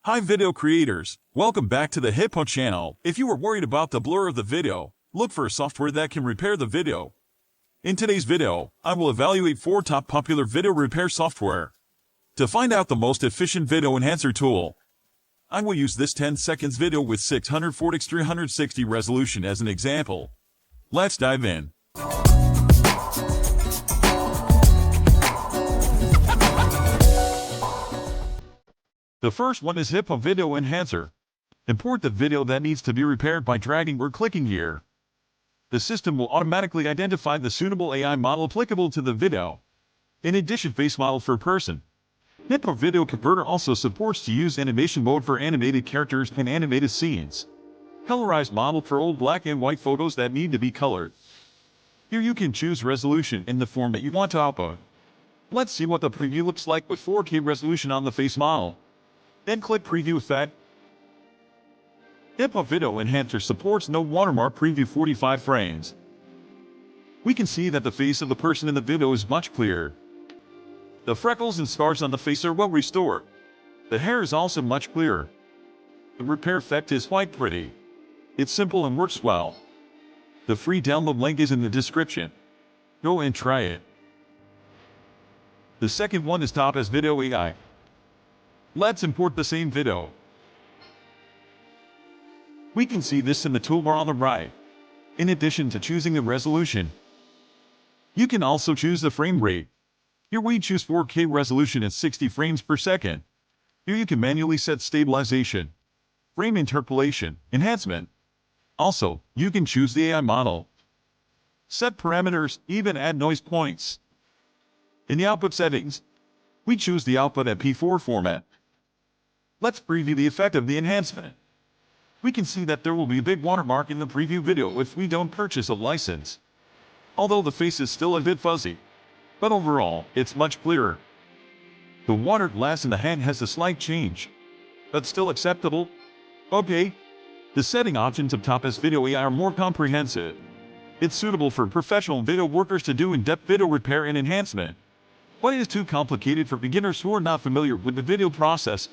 Hi video creators, welcome back to the HitPaw channel. If you are worried about the blur of the video, look for a software that can repair the video. In today's video, I will evaluate 4 top popular video repair software. To find out the most efficient video enhancer tool, I will use this 10 seconds video with 640x360 resolution as an example. Let's dive in. The first one is HitPaw Video Enhancer. Import the video that needs to be repaired by dragging or clicking here. The system will automatically identify the suitable AI model applicable to the video. In addition, face model for person. HitPaw Video Converter also supports to use animation mode for animated characters and animated scenes. Colorized model for old black and white photos that need to be colored. Here you can choose resolution in the format you want to output. Let's see what the preview looks like with 4K resolution on the face model. Then click Preview Effect. HitPaw Video Enhancer supports no watermark preview 45 frames. We can see that the face of the person in the video is much clearer. The freckles and scars on the face are well restored. The hair is also much clearer. The repair effect is quite pretty. It's simple and works well. The free download link is in the description. Go and try it. The second one is Topaz Video AI. Let's import the same video. We can see this in the toolbar on the right. In addition to choosing the resolution, you can also choose the frame rate. Here we choose 4K resolution at 60 frames per second. Here you can manually set stabilization, frame interpolation, enhancement. Also, you can choose the AI model, set parameters, even add noise points. In the output settings, we choose the output at P4 format. Let's preview the effect of the enhancement. We can see that there will be a big watermark in the preview video if we don't purchase a license. Although the face is still a bit fuzzy, but overall, it's much clearer. The water glass in the hand has a slight change, but still acceptable. Okay. The setting options of Topaz Video AI are more comprehensive. It's suitable for professional video workers to do in-depth video repair and enhancement. But it is too complicated for beginners who are not familiar with the video process.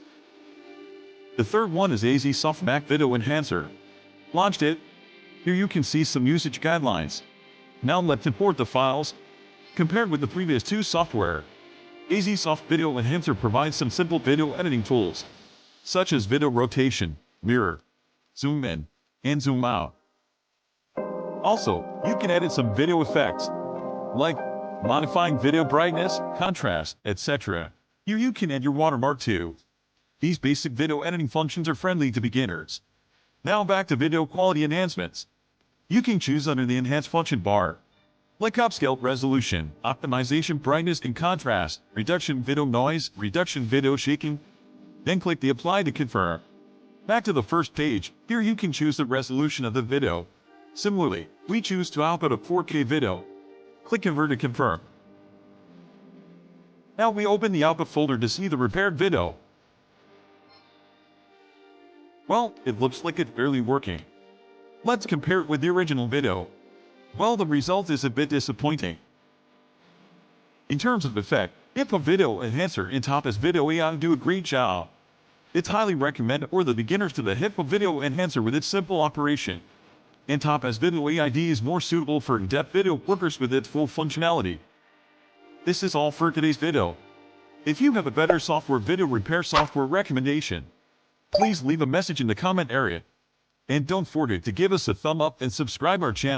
The third one is Aiseesoft Mac Video Enhancer. Launched it. Here you can see some usage guidelines. Now let's import the files. Compared with the previous 2 software, Aiseesoft Video Enhancer provides some simple video editing tools, such as video rotation, mirror, zoom in, and zoom out. Also, you can edit some video effects, like modifying video brightness, contrast, etc. Here you can add your watermark too. These basic video editing functions are friendly to beginners. Now back to video quality enhancements. You can choose under the enhance function bar, like upscale resolution, optimization brightness and contrast, reduction video noise, reduction video shaking. Then click the apply to confirm. Back to the first page, here you can choose the resolution of the video. Similarly, we choose to output a 4K video. Click convert to confirm. Now we open the output folder to see the repaired video. Well, it looks like it's barely working. Let's compare it with the original video. Well, the result is a bit disappointing. In terms of effect, HitPaw Video Enhancer and Topaz Video AI do a great job. It's highly recommended for the beginners to the HitPaw Video Enhancer with its simple operation. And Topaz Video AI is more suitable for in-depth video workers with its full functionality. This is all for today's video. If you have a better software video repair software recommendation, please leave a message in the comment area. And don't forget to give us a thumb up and subscribe our channel.